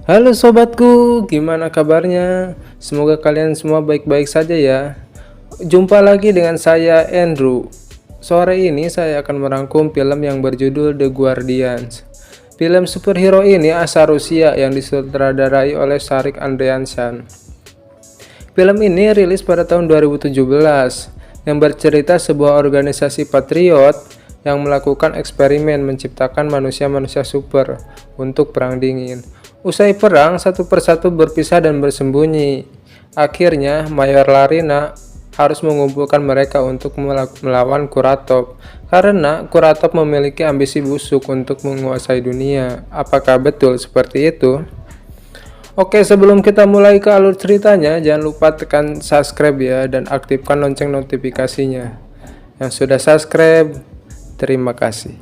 Halo sobatku, gimana kabarnya? Semoga kalian semua baik-baik saja ya. Jumpa lagi dengan saya Andrew. Sore ini saya akan merangkum film yang berjudul The Guardians. Film superhero ini asal Rusia yang disutradarai oleh Sharik Andreasyan. Film ini rilis pada tahun 2017 yang bercerita sebuah organisasi patriot yang melakukan eksperimen menciptakan manusia-manusia super untuk perang dingin. Usai perang, satu persatu berpisah dan bersembunyi. Akhirnya, Mayor Larina harus mengumpulkan mereka untuk melawan Kuratov, karena Kuratov memiliki ambisi busuk untuk menguasai dunia. Apakah betul seperti itu? Oke, sebelum kita mulai ke alur ceritanya, jangan lupa tekan subscribe ya dan aktifkan lonceng notifikasinya. Yang sudah subscribe, terima kasih.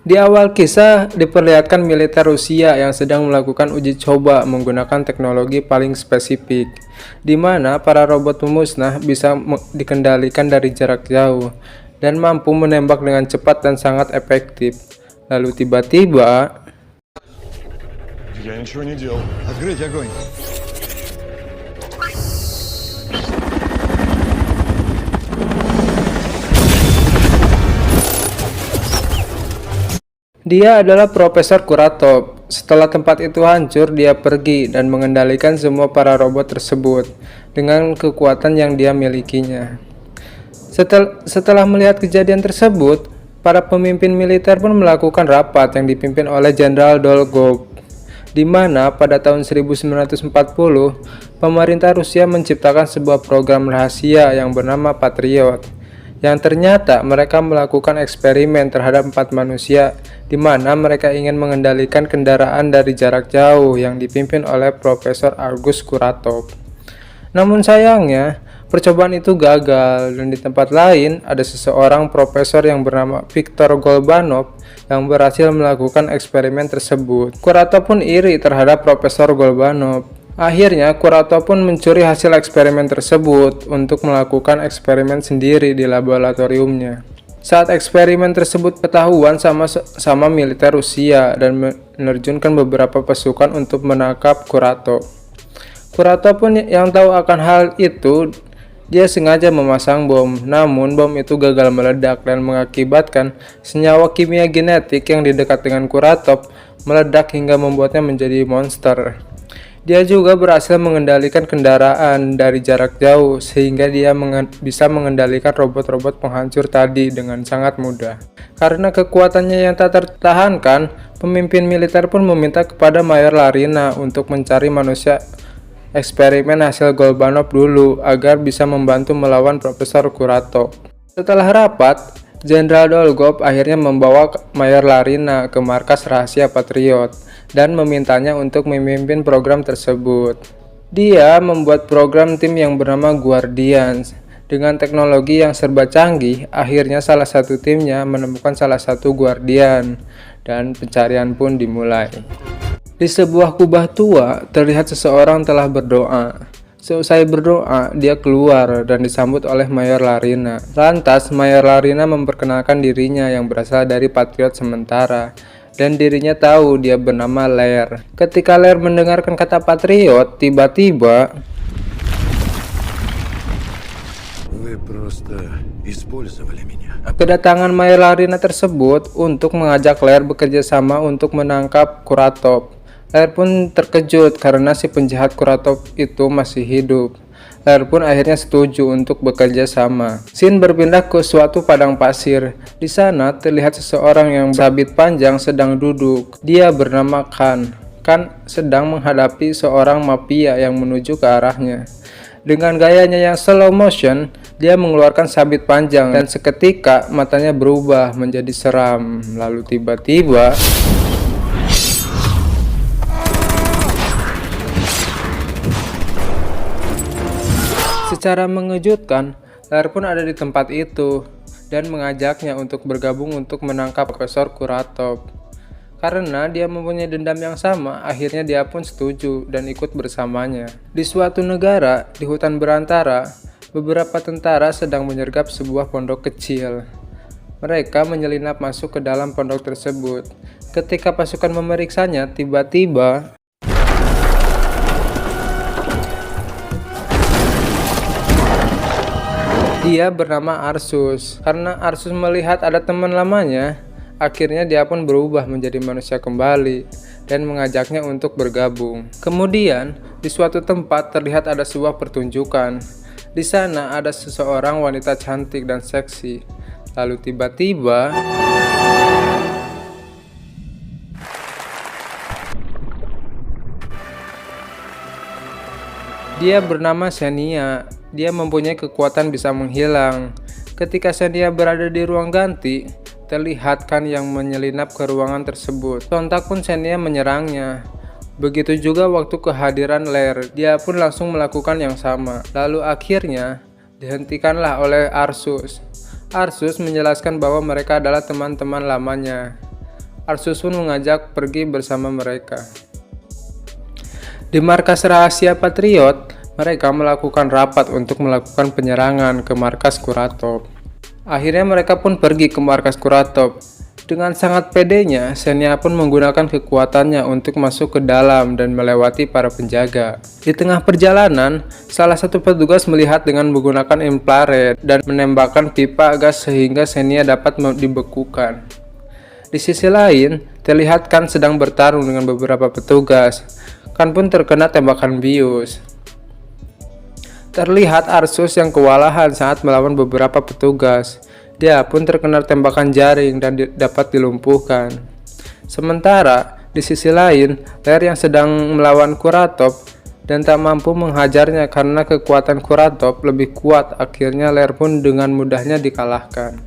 Di awal kisah, diperlihatkan militer Rusia yang sedang melakukan uji coba menggunakan teknologi paling spesifik, di mana para robot pemusnah bisa dikendalikan dari jarak jauh dan mampu menembak dengan cepat dan sangat efektif. Lalu tiba-tiba, Я ничего не делал. Открыть огонь. dia adalah Profesor Kuratov. Setelah tempat itu hancur, dia pergi dan mengendalikan semua para robot tersebut dengan kekuatan yang dia milikinya. Setelah melihat kejadian tersebut, para pemimpin militer pun melakukan rapat yang dipimpin oleh Jenderal Dolgov, di mana pada tahun 1940, pemerintah Rusia menciptakan sebuah program rahasia yang bernama Patriot, yang ternyata mereka melakukan eksperimen terhadap 4 manusia, di mana mereka ingin mengendalikan kendaraan dari jarak jauh yang dipimpin oleh Profesor August Kuratov. Namun sayangnya, percobaan itu gagal dan di tempat lain ada seseorang profesor yang bernama Viktor Golbanov yang berhasil melakukan eksperimen tersebut. Kuratov pun iri terhadap Profesor Golbanov. Akhirnya, Kuratov pun mencuri hasil eksperimen tersebut untuk melakukan eksperimen sendiri di laboratoriumnya. Saat eksperimen tersebut ketahuan sama militer Rusia dan menerjunkan beberapa pasukan untuk menangkap Kuratov. Kuratov pun yang tahu akan hal itu, dia sengaja memasang bom, namun bom itu gagal meledak dan mengakibatkan senyawa kimia genetik yang di dekat dengan Kuratov meledak hingga membuatnya menjadi monster. Dia juga berhasil mengendalikan kendaraan dari jarak jauh sehingga dia bisa mengendalikan robot-robot penghancur tadi dengan sangat mudah. Karena kekuatannya yang tak tertahankan, pemimpin militer pun meminta kepada Mayor Larina untuk mencari manusia eksperimen hasil Golbanov dulu agar bisa membantu melawan Profesor Kuratov. Setelah rapat, Jenderal Dolgov akhirnya membawa Mayor Larina ke markas rahasia Patriot dan memintanya untuk memimpin program tersebut. Dia membuat program tim yang bernama Guardians. Dengan teknologi yang serba canggih, akhirnya salah satu timnya menemukan salah satu Guardian dan pencarian pun dimulai. Di sebuah kubah tua, terlihat seseorang telah berdoa. Seusai berdoa, dia keluar dan disambut oleh Mayor Larina. Lantas, Mayor Larina memperkenalkan dirinya yang berasal dari Patriot sementara, dan dirinya tahu dia bernama Lair. Ketika Lair mendengarkan kata Patriot, tiba-tiba kedatangan Mayor Larina tersebut untuk mengajak Lair bekerja sama untuk menangkap Kuratov. Lair pun terkejut karena si penjahat Kuratov itu masih hidup. Lair pun akhirnya setuju untuk bekerja sama. Scene berpindah ke suatu padang pasir. Di sana terlihat seseorang yang bersabit panjang sedang duduk. Dia bernama Khan. Khan sedang menghadapi seorang mafia yang menuju ke arahnya. Dengan gayanya yang slow motion, dia mengeluarkan sabit panjang dan seketika matanya berubah menjadi seram. Lalu tiba-tiba secara mengejutkan, Lair pun ada di tempat itu dan mengajaknya untuk bergabung untuk menangkap Profesor Kuratov. Karena dia mempunyai dendam yang sama, akhirnya dia pun setuju dan ikut bersamanya. Di suatu negara, di hutan belantara, beberapa tentara sedang menyergap sebuah pondok kecil. Mereka menyelinap masuk ke dalam pondok tersebut. Ketika pasukan memeriksanya, tiba-tiba dia bernama Arsus. Karena Arsus melihat ada teman lamanya, akhirnya dia pun berubah menjadi manusia kembali dan mengajaknya untuk bergabung. Kemudian, di suatu tempat terlihat ada sebuah pertunjukan. Di sana ada seseorang wanita cantik dan seksi. Lalu tiba-tiba dia bernama Xenia. Dia mempunyai kekuatan bisa menghilang. Ketika Xenia berada di ruang ganti, terlihat Khan yang menyelinap ke ruangan tersebut. Sontak pun Xenia menyerangnya. Begitu juga waktu kehadiran Lair, dia pun langsung melakukan yang sama. Lalu akhirnya dihentikanlah oleh Arsus. Arsus menjelaskan bahwa mereka adalah teman-teman lamanya. Arsus pun mengajak pergi bersama mereka. Di markas rahasia Patriot, mereka melakukan rapat untuk melakukan penyerangan ke markas Kuratov. Akhirnya mereka pun pergi ke markas Kuratov. Dengan sangat pedenya, Xenia pun menggunakan kekuatannya untuk masuk ke dalam dan melewati para penjaga. Di tengah perjalanan, salah satu petugas melihat dengan menggunakan infrared dan menembakkan pipa gas sehingga Xenia dapat dibekukan. Di sisi lain, terlihat Khan sedang bertarung dengan beberapa petugas. Khan pun terkena tembakan bius. Terlihat Arsus yang kewalahan saat melawan beberapa petugas. Dia pun terkena tembakan jaring dan dapat dilumpuhkan. Sementara di sisi lain, Lair yang sedang melawan Kuratov dan tak mampu menghajarnya karena kekuatan Kuratov lebih kuat. Akhirnya Lair pun dengan mudahnya dikalahkan.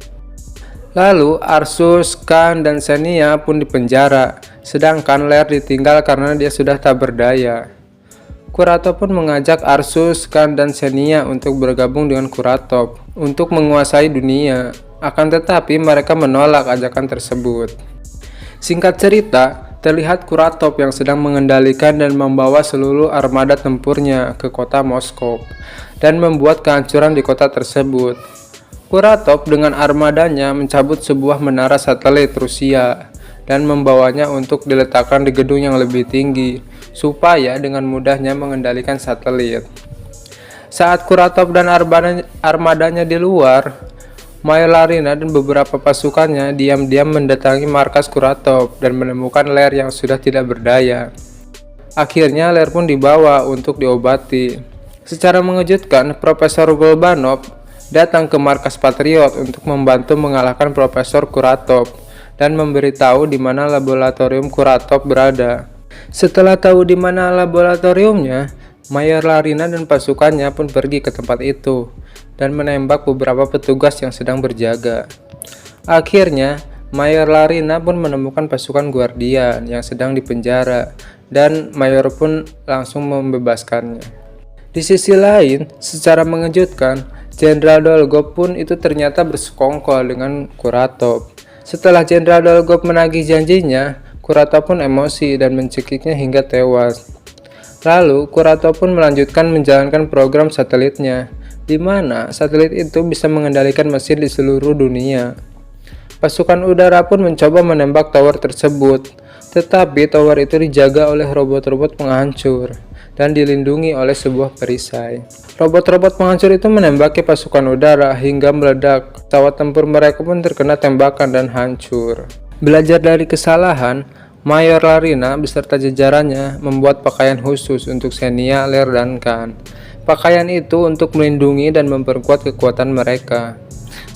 Lalu Arsus, Khan, dan Xenia pun dipenjara, sedangkan Lair ditinggal karena dia sudah tak berdaya. Kuratov pun mengajak Arsus, Khan, dan Xenia untuk bergabung dengan Kuratov untuk menguasai dunia. Akan tetapi mereka menolak ajakan tersebut. Singkat cerita, terlihat Kuratov yang sedang mengendalikan dan membawa seluruh armada tempurnya ke kota Moskow dan membuat kehancuran di kota tersebut. Kuratov dengan armadanya mencabut sebuah menara satelit Rusia dan membawanya untuk diletakkan di gedung yang lebih tinggi supaya dengan mudahnya mengendalikan satelit. Saat Kuratov dan armadanya di luar, Mayor Larina dan beberapa pasukannya diam-diam mendatangi markas Kuratov dan menemukan Lair yang sudah tidak berdaya. Akhirnya Lair pun dibawa untuk diobati. Secara mengejutkan, Profesor Golbanov datang ke markas Patriot untuk membantu mengalahkan Profesor Kuratov dan memberitahu di mana laboratorium Kuratov berada. Setelah tahu di mana laboratoriumnya, Mayor Larina dan pasukannya pun pergi ke tempat itu dan menembak beberapa petugas yang sedang berjaga. Akhirnya, Mayor Larina pun menemukan pasukan Guardian yang sedang dipenjara dan Mayor pun langsung membebaskannya. Di sisi lain, secara mengejutkan, Jenderal Dolgov pun itu ternyata bersekongkol dengan Kuratov. Setelah Jenderal Dolgov menagih janjinya, Kuratov pun emosi dan mencekiknya hingga tewas. Lalu, Kuratov pun melanjutkan menjalankan program satelitnya, di mana satelit itu bisa mengendalikan mesin di seluruh dunia. Pasukan udara pun mencoba menembak tower tersebut, tetapi tower itu dijaga oleh robot-robot penghancur dan dilindungi oleh sebuah perisai. Robot-robot penghancur itu menembaki pasukan udara hingga meledak. Pesawat tempur mereka pun terkena tembakan dan hancur. Belajar dari kesalahan, Mayor Larina beserta jajarannya membuat pakaian khusus untuk Xenia, Lair, dan Khan. Pakaian itu untuk melindungi dan memperkuat kekuatan mereka.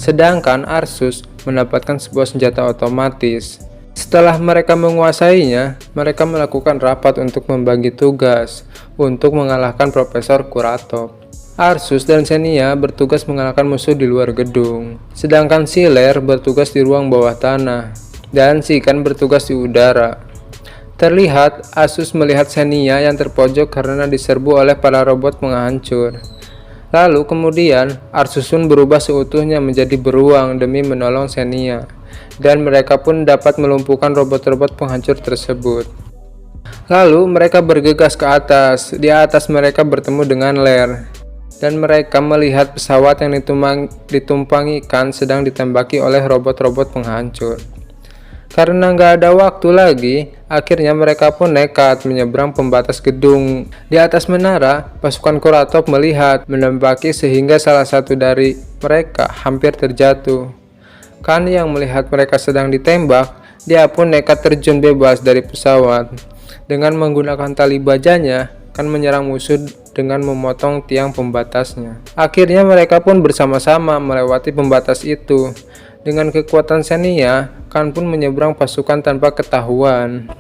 Sedangkan Arsus mendapatkan sebuah senjata otomatis. Setelah mereka menguasainya, mereka melakukan rapat untuk membagi tugas untuk mengalahkan Profesor Kuratov. Arsus dan Xenia bertugas mengalahkan musuh di luar gedung, sedangkan si Lair bertugas di ruang bawah tanah, dan si Khan bertugas di udara. Terlihat Arsus melihat Xenia yang terpojok karena diserbu oleh para robot penghancur. Lalu kemudian Arsus pun berubah seutuhnya menjadi beruang demi menolong Xenia. dan mereka pun dapat melumpuhkan robot-robot penghancur tersebut. Lalu mereka bergegas ke atas. Di atas mereka bertemu dengan Lair, dan mereka melihat pesawat yang ditumpangi Khan sedang ditembaki oleh robot-robot penghancur. Karena nggak ada waktu lagi, akhirnya mereka pun nekat menyeberang pembatas gedung. Di atas menara, pasukan Kuratov melihat, menembaki sehingga salah satu dari mereka hampir terjatuh. Khan yang melihat mereka sedang ditembak, dia pun nekat terjun bebas dari pesawat. Dengan menggunakan tali bajanya, Khan menyerang musuh dengan memotong tiang pembatasnya. Akhirnya mereka pun bersama-sama melewati pembatas itu. Dengan kekuatan Xenia, Khan pun menyeberang pasukan tanpa ketahuan.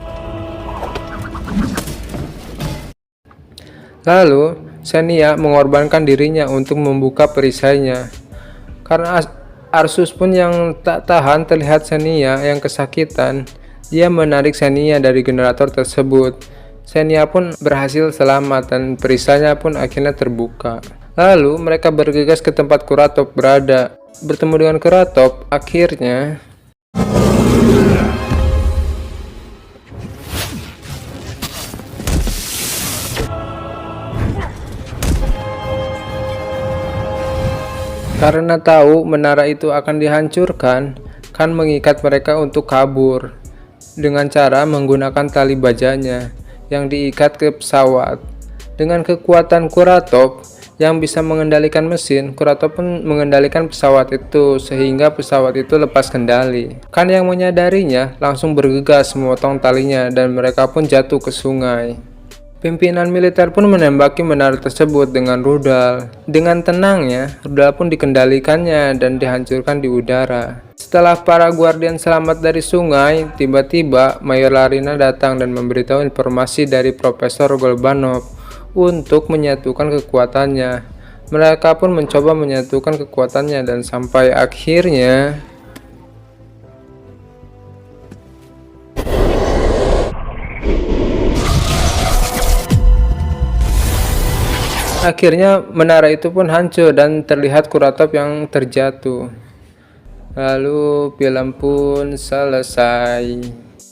Lalu, Xenia mengorbankan dirinya untuk membuka perisainya. Karena Arsus pun yang tak tahan terlihat Xenia yang kesakitan, dia menarik Xenia dari generator tersebut. Xenia pun berhasil selamat dan perisainya pun akhirnya terbuka. Lalu mereka bergegas ke tempat Kuratov berada. Bertemu dengan Kuratov, akhirnya karena tahu menara itu akan dihancurkan, Khan mengikat mereka untuk kabur dengan cara menggunakan tali bajanya yang diikat ke pesawat. Dengan kekuatan Kuratov yang bisa mengendalikan mesin, Kuratov pun mengendalikan pesawat itu sehingga pesawat itu lepas kendali. Khan yang menyadarinya langsung bergegas memotong talinya dan mereka pun jatuh ke sungai. Pimpinan militer pun menembaki menara tersebut dengan rudal. Dengan tenangnya, rudal pun dikendalikannya dan dihancurkan di udara. Setelah para guardian selamat dari sungai, tiba-tiba Mayor Larina datang dan memberitahu informasi dari Profesor Golbanov untuk menyatukan kekuatannya. Mereka pun mencoba menyatukan kekuatannya dan sampai akhirnya menara itu pun hancur dan terlihat Kuratov yang terjatuh. Lalu film pun selesai.